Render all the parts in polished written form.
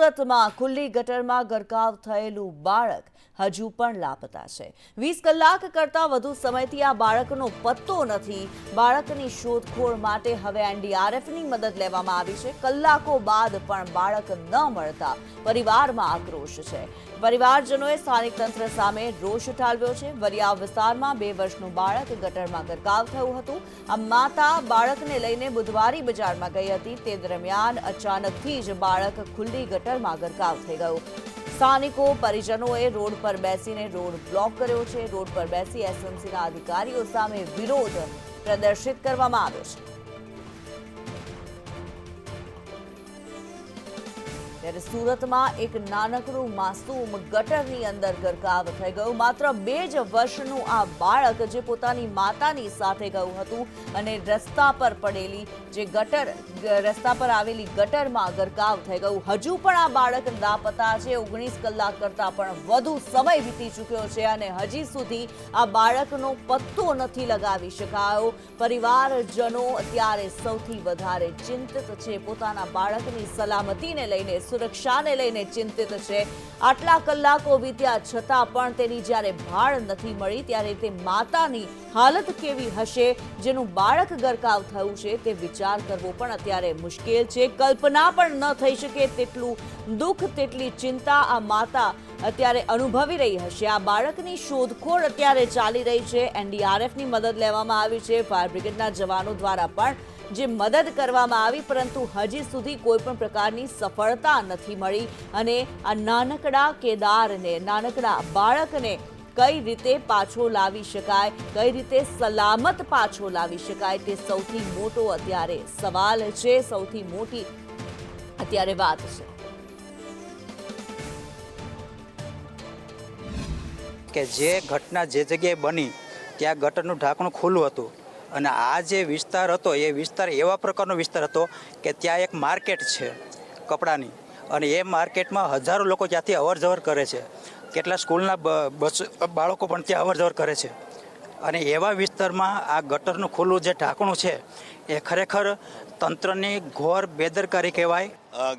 સુરતમાં ખુલ્લી ગટરમાં ગરકાવ થયેલું બાળક હજુ પણ લાપતા છે। 20 કલાક કરતા વધુ સમયથી આ બાળકનો પત્તો નથી। બાળકની શોધખોળ માટે હવે એનડીઆરએફની મદદ લેવામાં આવી છે। કલાકો બાદ પણ બાળક ન મળતા પરિવારમાં આક્રોશ છે। પરિવારજનોએ સ્થાનિક તંત્ર સામે રોષ ઠાલવ્યો છે। વરિયાવ વિસ્તારમાં 2 વર્ષનું બાળક ગટરમાં ગરકાવ થયું હતું। આ માતા બાળકને લઈને બુધવારી બજારમાં ગઈ હતી। તે દરમિયાન અચાનકથી જ બાળક ખુલ્લી ગટરમાં ગરકાવ થઈ ગયો। સ્થાનિકો પરિજનોએ રોડ પર બેસીને રોડ બ્લોક કર્યો છે। રોડ પર બેસી એસએમસીના અધિકારીઓ સામે વિરોધ પ્રદર્શિત કરવામાં આવ્યો છે। ત્યારે સુરતમાં એક નાનકડું માસૂમ ગટરની અંદર ગરકાવ થઈ ગયું। માત્ર 2 જ વર્ષનું આ બાળક જે પોતાની માતાની સાથે ગયું હતું અને રસ્તા પર પડેલી જે રસ્તા પર આવેલી ગટરમાં ગરકાવ થઈ ગયું। હજુ પણ આ બાળક લાપતા છે। 19 કલાક કરતા પણ વધુ સમય વીતી ચૂક્યો છે અને હજી સુધી આ બાળકનો પત્તો નથી લગાવી શકાયો। પરિવારજનો અત્યારે સૌથી વધારે ચિંતિત છે। પોતાના બાળકની સલામતીને લઈને સુરક્ષાને લઈને ચિંતિત છે। આટલા કલાકો વીત્યા છતાં પણ તેની જ્યારે ભાળ નથી મળી ત્યારે તે માતાની હાલત કેવી હશે જેનું બાળક ગરકાવ થયું છે તે વિચાર કરવો પણ અત્યારે મુશ્કેલ છે। કલ્પના પણ ન થઈ શકે તેટલું દુઃખ તેટલી ચિંતા આ માતા અત્યારે અનુભવી રહી હશે। આ બાળકની શોધખોળ અત્યારે ચાલી રહી છે। એનડીઆરએફની મદદ લેવામાં આવી છે। ફાયર બ્રિગેડના જવાનો દ્વારા પણ જે મદદ કરવામાં આવી પરંતુ હજી સુધી કોઈ પણ પ્રકારની સફળતા નથી મળી અને આ નાનકડા કેદારને નાનકડા બાળકને કઈ રીતે પાછો લાવી શકાય, કઈ રીતે સલામત પાછો લાવી શકાય તે સૌથી મોટો અત્યારે સવાલ છે। સૌથી મોટી અત્યારે વાત છે કે જે ઘટના જે જગ્યાએ બની ત્યાં ગટરનું ઢાંકણું ખુલ્લું હતું અને આ જે વિસ્તાર હતો એ વિસ્તાર એવા પ્રકારનો વિસ્તાર હતો કે ત્યાં એક માર્કેટ છે કપડાની અને એ માર્કેટમાં હજારો લોકો ત્યાંથી અવરજવર કરે છે। કેટલા સ્કૂલના બાળકો પણ ત્યાં અવરજવર કરે છે અને એવા વિસ્તારમાં આ ગટરનું ખુલ્લું જે ઢાંકણું છે એ ખરેખર તંત્રની ઘોર બેદરકારી કહેવાય।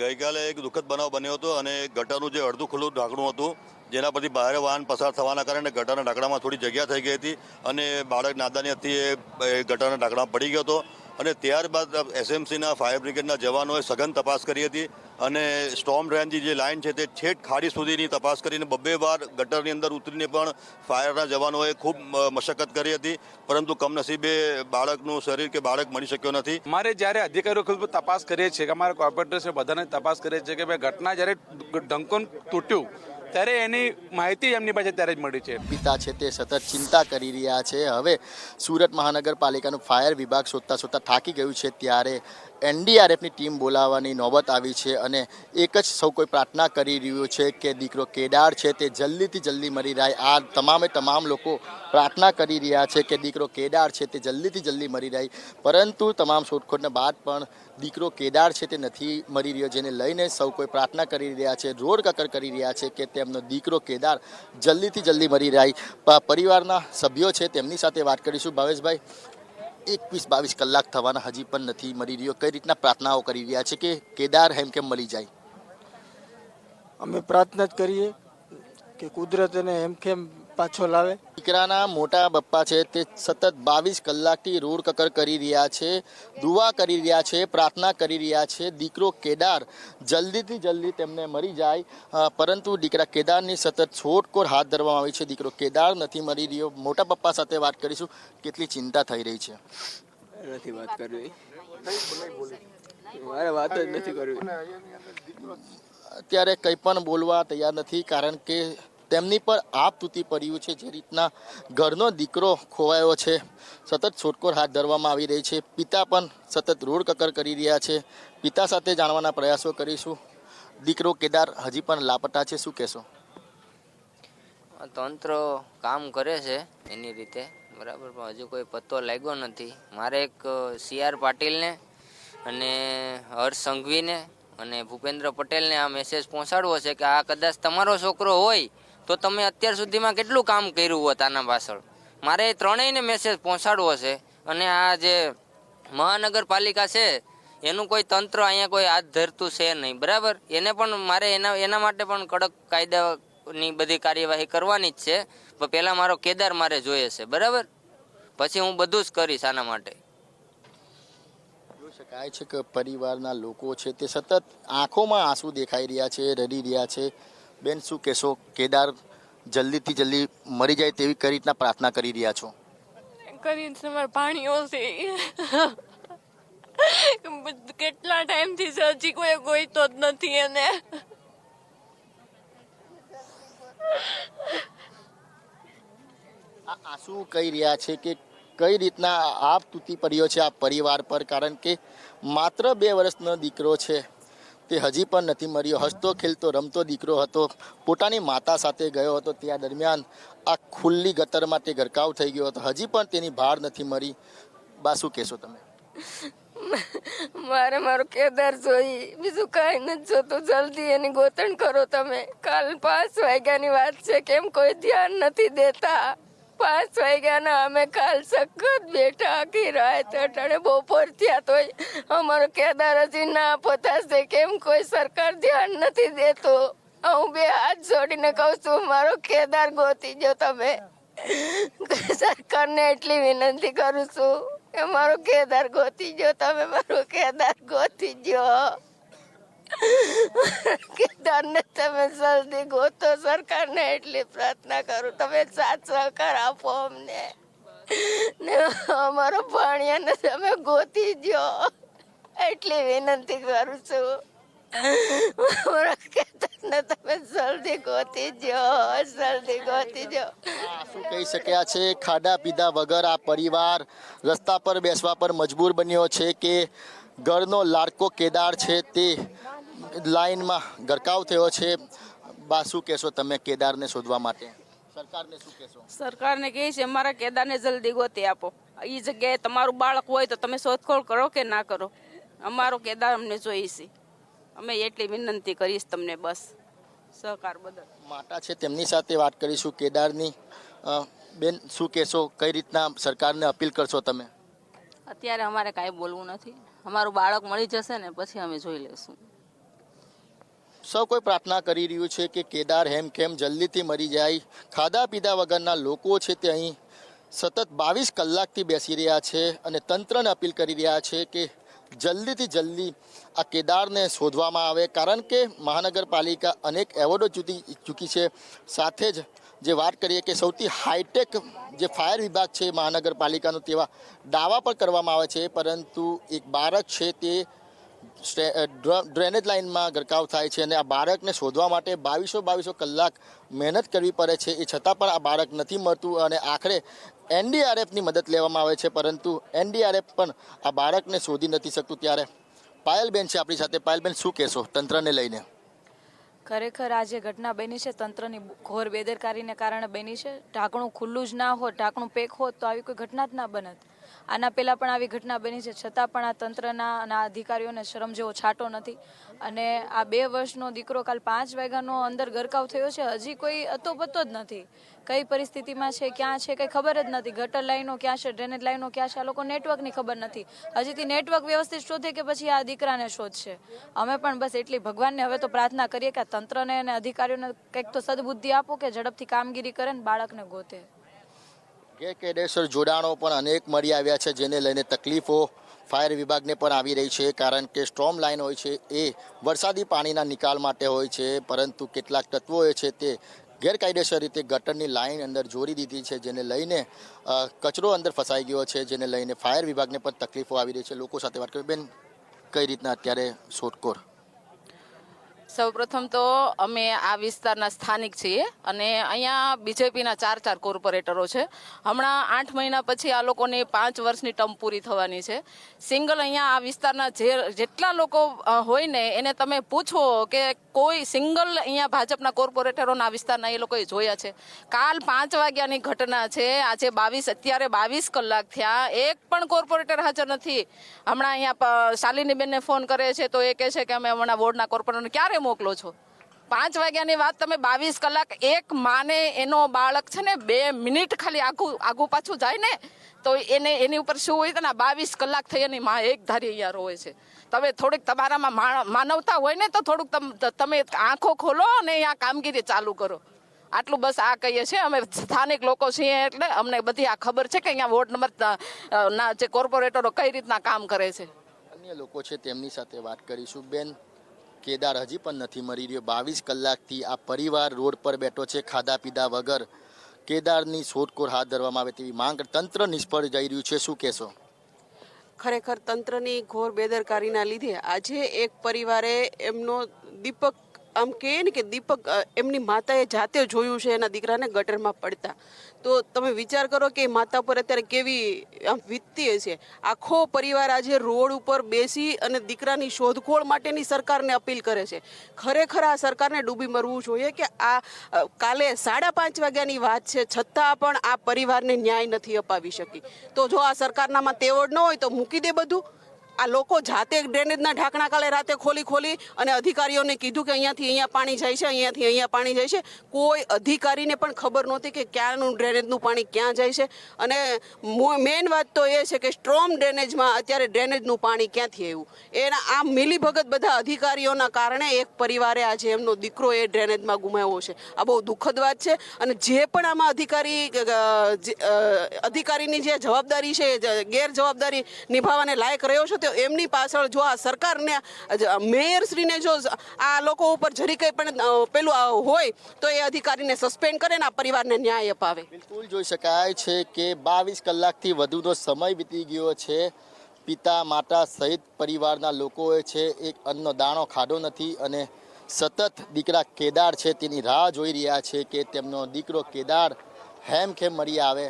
ગઈકાલે એક દુઃખદ બનાવ બન્યો હતો અને ગટરનું જે અડધું ખુલ્લું ઢાંકણું હતું જેના પરથી ભારે વાહન પસાર થવાના કારણે ગટરના ઢાંકણામાં થોડી જગ્યા થઈ ગઈ હતી અને બાળક નાદાનીથી એ ગટરના ઢાંકણામાં પડી ગયો હતો અને ત્યારબાદ એસએમસીના ફાયર બ્રિગેડના જવાનોએ સઘન તપાસ કરી હતી અને સ્ટોર્મ ડ્રેનની જે લાઇન છે તે છેક ખાડી સુધીની તપાસ કરીને 2 વાર ગટરની અંદર ઉતરીને પણ ફાયરના જવાનોએ ખૂબ મશક્કત કરી હતી પરંતુ કમનસીબે બાળકનું શરીર કે બાળક મળી શક્યો નથી। અમારે જ્યારે અધિકારીઓ ખૂબ તપાસ કરીએ છીએ કે અમારા કોર્પોરેટર્સે બધાને તપાસ કરીએ છીએ કે ભાઈ ઘટના જ્યારે ઢાંકણ તૂટ્યું ત્યારે એની માહિતી એમની પાસે ત્યારે જ મળી છે। પિતા છે તે સતત ચિંતા કરી રહ્યા છે। હવે સુરત મહાનગરપાલિકાનું ફાયર વિભાગ શોધતા થાકી ગયું છે ત્યારે એનડીઆરએફની ટીમ બોલાવવાની નોબત આવી છે અને એક જ સૌ કોઈ પ્રાર્થના કરી રહ્યું છે કે દીકરો કેદાર છે તે જલ્દીથી જલ્દી મળી રહે। આ તમામ લોકો પ્રાર્થના કરી રહ્યા છે કે દીકરો કેદાર છે તે જલ્દીથી જલ્દી મળી રહે પરંતુ તમામ શોધખોળને બાદ પણ દીકરો કેદાર છે તે નથી મળી રહ્યો જેને લઈને સૌ કોઈ પ્રાર્થના કરી રહ્યા છે, રોડ કકર કરી રહ્યા છે કે તેમનો દીકરો કેદાર જલ્દીથી જલ્દી મળી રહે। પરિવારના સભ્યો છે તેમની સાથે વાત કરીશું। ભાવેશભાઈ, 21-22 કલાક થવાના હજી પણ નથી મળી રહ્યો, કઈ રીતના પ્રાર્થનાઓ કરી રહ્યા છે કે કેદાર કેમ મળી જાય? અમે પ્રાર્થના જ કરીએ કે કુદરત એને કેમ પાછો લાવે। દીકરાના મોટા પપ્પા છે તે સતત 22 કલાકથી રોડ કકર કરી રહ્યા છે, દુઆ કરી રહ્યા છે, પ્રાર્થના કરી રહ્યા છે દીકરો કેદાર જલ્દીથી જલ્દી તેમને મળી જાય પરંતુ દીકરા કેદારની સતત શોધખોળ હાથ ધરવામાં આવી છે। દીકરો કેદાર નથી મળી રહ્યો। મોટા પપ્પા સાથે વાત કરીશું, કેટલી ચિંતા થઈ રહી છે? નથી વાત કરવી, મારે વાત જ નથી કરવી। અત્યારે કંઈ પણ બોલવા તૈયાર નથી કારણ કે તેમની પર આપ તૂટી પડ્યું છે। જે રીતના ઘરનો દીકરો ખોવાયો છે, સતત શોધખોળ હાથ ધરવામાં આવી રહી છે। પિતા પણ સતત રોડ કકર કરી રહ્યા છે। પિતા સાથે જાણવાના પ્રયાસો કરીશું। દીકરો કેદાર હજી પણ લાપતા છે, શું કહેશો? તંત્ર કામ કરે છે એની રીતે બરાબર પણ હજુ કોઈ પત્તો લાગ્યો નથી। મારે એક CR પાટીલને અને હર્ષ સંઘવીને અને ભૂપેન્દ્ર પટેલને આ મેસેજ પહોંચાડવો છે કે આ કદાચ તમારો છોકરો હોય તો તમે અત્યાર સુધીમાં કેટલું કામ કર્યું હોત આના પાછળ। મારે ત્રણેયને મેસેજ પહોંચાડવો છે અને આ જે મહાનગરપાલિકા છે એનું કોઈ તંત્ર અહીંયા કોઈ હાથ ધરતું છે નહીં, બરાબર. એને પણ મારે એના માટે પણ કડક કાયદાની બધી કાર્યવાહી કરવાની જ છે. પણ પહેલાં મારો કેદાર મારે જોઈએ છે, બરાબર. પછી હું બધું જ કરીશ આના માટે. જોઈ શકાય છે કે પરિવારના લોકો છે તે સતત આંખોમાં આંસુ દેખાઈ રહ્યા છે, રડી રહ્યા છે. બેન, શું કહેશો? કેદાર જલ્દીથી જલ્દી મરી જાય તેવી કઈ રીતના પ્રાર્થના કરી રહ્યા છો? કરીને તમારે પાણીઓ છે કેટલા ટાઈમથી હજી કોઈ ગોઈતો જ નથી એને. આ આંસુ કહી રહ્યા છે કે કઈ રીતના આપ તૂટી પડ્યો છે આ પરિવાર પર, કારણ કે માત્ર 2 વર્ષનો દીકરો છે તે હજી પણ નથી મર્યો. હસતો ખેલતો રમતો દીકરો હતો, પોતાની માતા સાથે ગયો હતો. ત્યાં દરમિયાન આ ખુલ્લી ગટરમાં તે ગરકાવ થઈ ગયો હતો. હજી પણ તેની ભાર નથી મરી. બા, શું કહેશો તમે? મારે મારો કેદાર જોઈ, બીજું કાંઈ નથી જોતું. જલ્દી એની ગોતણ કરો તમે. કાલ 5 વાગ્યાની વાત છે, કેમ કોઈ ધ્યાન નથી દેતા? 5 વાગ્યાના અમે કાલ સખત બેઠા આખી રાત, અટાણે બપોર થયા તોય અમારો કેદાર હજી ના પતાશે. કેમ કોઈ સરકાર ધ્યાન નથી દેતો? હું 2 હાથ જોડીને કહું છું, મારો કેદાર ગોતી જો તમે. સરકારને એટલી વિનંતી કરું છું કે મારો કેદાર ગોતી જો તમે, મારો કેદાર ગોતી જો. કેદારને તમે જલ્દી ગોતો. સરકારને એટલી પ્રાર્થના કરું, તમે સાથ સહકાર આપો અમને ને અમારો ભાણિયાને તમે ગોતી જો, એટલી વિનંતી કરું છું. મારા કેદારને તમે જલ્દી ગોતી જો, જલ્દી ગોતી જો. શું કહી શક્યા છે? ખાધા પીધા વગર આ પરિવાર રસ્તા પર બેસવા પર મજબૂર બન્યો છે કે ઘરનો લાડકો કેદાર છે તે લાઈનમાં ગરકાવ થયો છે. બા, શું કહેશો તમે કેદારને શોધવા માટે? સરકારને શું કહેશો? સરકારને કહે છે અમારા કેદારને જલ્દી ગોતી આપો. એ જગ્યાએ તમારું બાળક હોય તો તમે શોધખોળ કરો કે ના કરો, અમારો કેદાર અમને જોઈએ છે. અમે એટલી વિનંતી કરીશ તમને, બસ સહકાર બદલ. માતા છે તેમની સાથે વાત કરીશું કેદારની. બેન, શું કહેશો? કઈ રીતના સરકારને અપીલ કરશો તમે? અત્યારે અમારે કાંઈ બોલવું નથી. અમારું બાળક મળી જશે ને પછી અમે જોઈ લેશું. સૌ કોઈ પ્રાર્થના કરી રહ્યું છે કે કેદાર હેમખેમ જલ્દીથી મરી જાય. ખાધા પીધા વગરના લોકો છે તે અહીં સતત 22 કલાકથી બેસી રહ્યા છે અને તંત્રને અપીલ કરી રહ્યા છે કે જલ્દીથી જલ્દી આ કેદારને શોધવામાં આવે, કારણ કે મહાનગરપાલિકા અનેક એવોર્ડો ચૂકી છે. સાથે જ જે વાત કરીએ કે સૌથી હાઈટેક જે ફાયર વિભાગ છે મહાનગરપાલિકાનું, તેવા દાવા પણ કરવામાં આવે છે, પરંતુ એક બાળક છે તે ડ્રેનેજ લાઇનમાં ગરકાવ થાય છે અને આ બાળકને શોધવા માટે 2200 કલાક મહેનત કરવી પડે છે. એ છતાં પણ આ બાળક નથી મળતું અને આખરે NDRFની મદદ લેવામાં આવે છે, પરંતુ NDRF પણ આ બાળકને શોધી નથી શકતું. ત્યારે પાયલબેન છે આપણી સાથે. પાયલબેન, શું કહેશો તંત્રને લઈને? ખરેખર આ જે ઘટના બની છે તંત્રની ઘોર બેદરકારીને કારણે બની છે. ઢાંકણું ખુલ્લું જ ના હોત, ઢાંકણું પેક હોત તો આવી કોઈ ઘટના જ ના બનત. આના પહેલાં પણ આવી ઘટના બની છે, છતાં પણ આ તંત્રના અને આ અધિકારીઓને શરમ જેવો છાંટો નથી. અને આ 2 વર્ષનો દીકરો કાલ 5 વાગ્યાનો અંદર ગરકાવ થયો છે, હજી કોઈ અતોપતો જ નથી. કઈ પરિસ્થિતિમાં છે, ક્યાં છે, કંઈ ખબર જ નથી. ગટર લાઈનો ક્યાં છે, ડ્રેનેજ લાઈનો ક્યાં છે, આ લોકો નેટવર્કની ખબર નથી. હજીથી નેટવર્ક વ્યવસ્થિત શોધે કે પછી આ દીકરાને શોધશે. અમે પણ બસ એટલી ભગવાનને હવે તો પ્રાર્થના કરીએ કે આ તંત્રને અને અધિકારીઓને કંઈક તો સદબુદ્ધિ આપો કે ઝડપથી કામગીરી કરે ને બાળકને ગોતે. ગેરકાયદેસર જોડાણો પણ અનેક મળી આવ્યા છે, જેને લઈને તકલીફો ફાયર વિભાગને પણ આવી રહી છે, કારણ કે સ્ટ્રોમ લાઇન હોય છે એ વરસાદી પાણીના નિકાલ માટે હોય છે, પરંતુ કેટલાક તત્વોએ છે તે ગેરકાયદેસર રીતે ગટરની લાઇન અંદર જોડી દીધી છે, જેને લઈને કચરો અંદર ફસાઈ ગયો છે, જેને લઈને ફાયર વિભાગને પણ તકલીફો આવી રહી છે. લોકો સાથે વાત કરી. બેન, કઈ રીતના અત્યારે શોધખોળ? સૌપ્રથમ તો અમે આ વિસ્તારના સ્થાનિક છીએ અને અહીંયા બીજેપીના 4 કોર્પોરેટરો છે. હમણાં 8 મહિના પછી આ લોકોની 5 વર્ષની ટર્મ પૂરી થવાની છે. સિંગલ અહીંયા આ વિસ્તારના જેટલા લોકો હોય ને એને તમે પૂછો કે કોઈ સિંગલ અહીંયા ભાજપના કોર્પોરેટરોના આ વિસ્તારના એ લોકોએ જોયા છે. કાલ 5 વાગ્યાની ઘટના છે, આજે અત્યારે 22 કલાક થયા, એક પણ કોર્પોરેટર હાજર નથી. હમણાં અહીંયા શાલિનીબેનને ફોન કરે છે તો એ કહે છે કે અમે હમણાં વોર્ડના કોર્પોરેટરને ક્યારે મોકલો છો? 5 વાગ્યાની વાત તમે 22 કલાક. એક માને એનો બાળક છે ને 2 મિનિટ ખાલી આગું પાછું જાય ને તો એની ઉપર શું હોય તો 22 કલાક થઈ એની માં એક ધારી અહીંયા રોવે છે. તમે થોડીક તમારામાં માનવતા હોય ને તો થોડુંક તમે આંખો ખોલો અને આ કામગીરી ચાલુ કરો. આટલું બસ આ કહીએ છીએ. અમે સ્થાનિક લોકો છીએ એટલે અમને બધી આ ખબર છે કે અહીંયા વોર્ડ નંબર ના જે કોર્પોરેટરો કઈ રીતના કામ કરે છે. અન્ય લોકો છે તેમની સાથે વાત કરીશું. બેન, કેદાર હજી પણ નથી મળી રહ્યો. 22 કલાકથી આ પરિવાર રોડ પર બેઠો છે ખાધા પીધા વગર. કેદારની શોધખોળ હાથ ધરવામાં આવે તેવી માંગ. તંત્ર નિષ્ફળ જઈ રહ્યું છે, શું કહેશો? ખરેખર તંત્રની ઘોર બેદરકારીના લીધે આજે એક પરિવારે એમનો દીપક, આમ કહે ને કે દીપક એમની માતાએ જાતે જોયું છે એના દીકરાને ગટરમાં પડતા. તો તમે વિચાર કરો કે માતા પર અત્યારે કેવી આમ વીતતી હશે. આખો પરિવાર આજે રોડ ઉપર બેસી અને દીકરાની શોધખોળ માટેની સરકારને અપીલ કરે છે. ખરેખર આ સરકારને ડૂબી મરવું જોઈએ કે આ કાલે 5:30 વાગ્યાની વાત છે, છતાં પણ આ પરિવારને ન્યાય નથી અપાવી શકી. તો જો આ સરકારનામાં તેવડ ન હોય તો મૂકી દે બધું. આ લોકો જાતે ડ્રેનેજના ઢાંકણા કાલે રાતે ખોલી અને અધિકારીઓને કીધું કે અહીંયાથી અહીંયા પાણી જાય છે, અહીંયાથી અહીંયા પાણી જાય છે. કોઈ અધિકારીને પણ ખબર નહોતી કે ક્યાંનું ડ્રેનેજનું પાણી ક્યાં જાય છે. અને મેઇન વાત તો એ છે કે સ્ટ્રોમ ડ્રેનેજમાં અત્યારે ડ્રેનેજનું પાણી ક્યાંથી આવ્યું. એના આ મિલીભગત બધા અધિકારીઓના કારણે એક પરિવારે આજે એમનો દીકરો એ ડ્રેનેજમાં ગુમાવ્યો છે. આ બહુ દુઃખદ વાત છે. અને જે પણ આમાં અધિકારીની જે જવાબદારી છે, ગેરજવાબદારી નિભાવવાને લાયક રહ્યો છે, એમની પાછળ જો આ સરકારને, મેયરશ્રીને જો આ લોકો ઉપર જરી કંઈ પણ પેલું હોય તો એ અધિકારીને સસ્પેન્ડ કરે ને આ પરિવારને ન્યાય અપાવે. બિલકુલ જોઈ શકાય છે કે 22 કલાકથી વધુનો સમય વીતી ગયો છે. પિતા માતા સહિત પરિવારના લોકોએ છે એક અન્નનો દાણો ખાધો નથી અને સતત દીકરા કેદાર છે તેની રાહ જોઈ રહ્યા છે કે તેમનો દીકરો કેદાર હેમખેમ મળી આવે.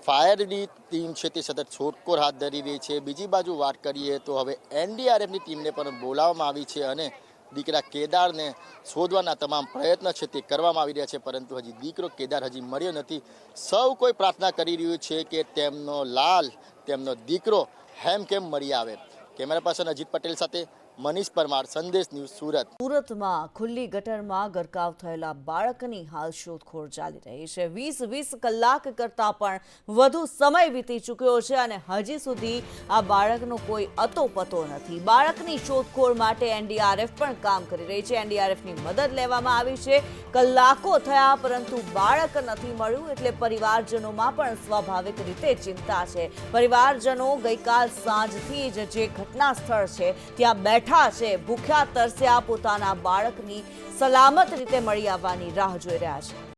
ફાયરની ટીમ છે તે સતત શોધખોળ હાથ ધરી રહી છે. બીજી બાજુ વાત કરીએ તો હવે એનડીઆરએફની ટીમને પણ બોલાવવામાં આવી છે અને દીકરા કેદારને શોધવાના તમામ પ્રયત્ન છે તે કરવામાં આવી રહ્યા છે, પરંતુ હજી દીકરો કેદાર હજી મળ્યો નથી. સૌ કોઈ પ્રાર્થના કરી રહ્યું છે કે તેમનો લાલ, તેમનો દીકરો હેમખેમ મળી આવે. કેમેરા પર્સન અજીત પટેલ સાથે મનીષ પરમાર, સંદેશ ન્યૂઝ, સુરત. સુરતમાં ખુલ્લી ગટરમાં ગરકાવ થયેલા બાળકની હાલ શોધખોળ ચાલી રહી છે. 20 કલાક કરતાં પણ વધુ સમય વીતી ચૂક્યો છે અને હજી સુધી આ બાળકનો કોઈ અતોપતો નથી. બાળકની શોધખોળ માટે એનડીઆરએફ પણ કામ કરી રહી છે. એનડીઆરએફની મદદ લેવામાં આવી છે. કલાકો થયા પરંતુ બાળક નથી મળ્યું એટલે પરિવારજનોમાં પણ સ્વાભાવિક રીતે ચિંતા છે. પરિવારજનો ગઈકાલ સાંજથી જ જે ઘટના સ્થળ છે ત્યાં બેઠા છે, ભૂખ્યા તરસ્યા પોતાના બાળકની સલામત રીતે મળી આવવાની રાહ જોઈ રહ્યા છે.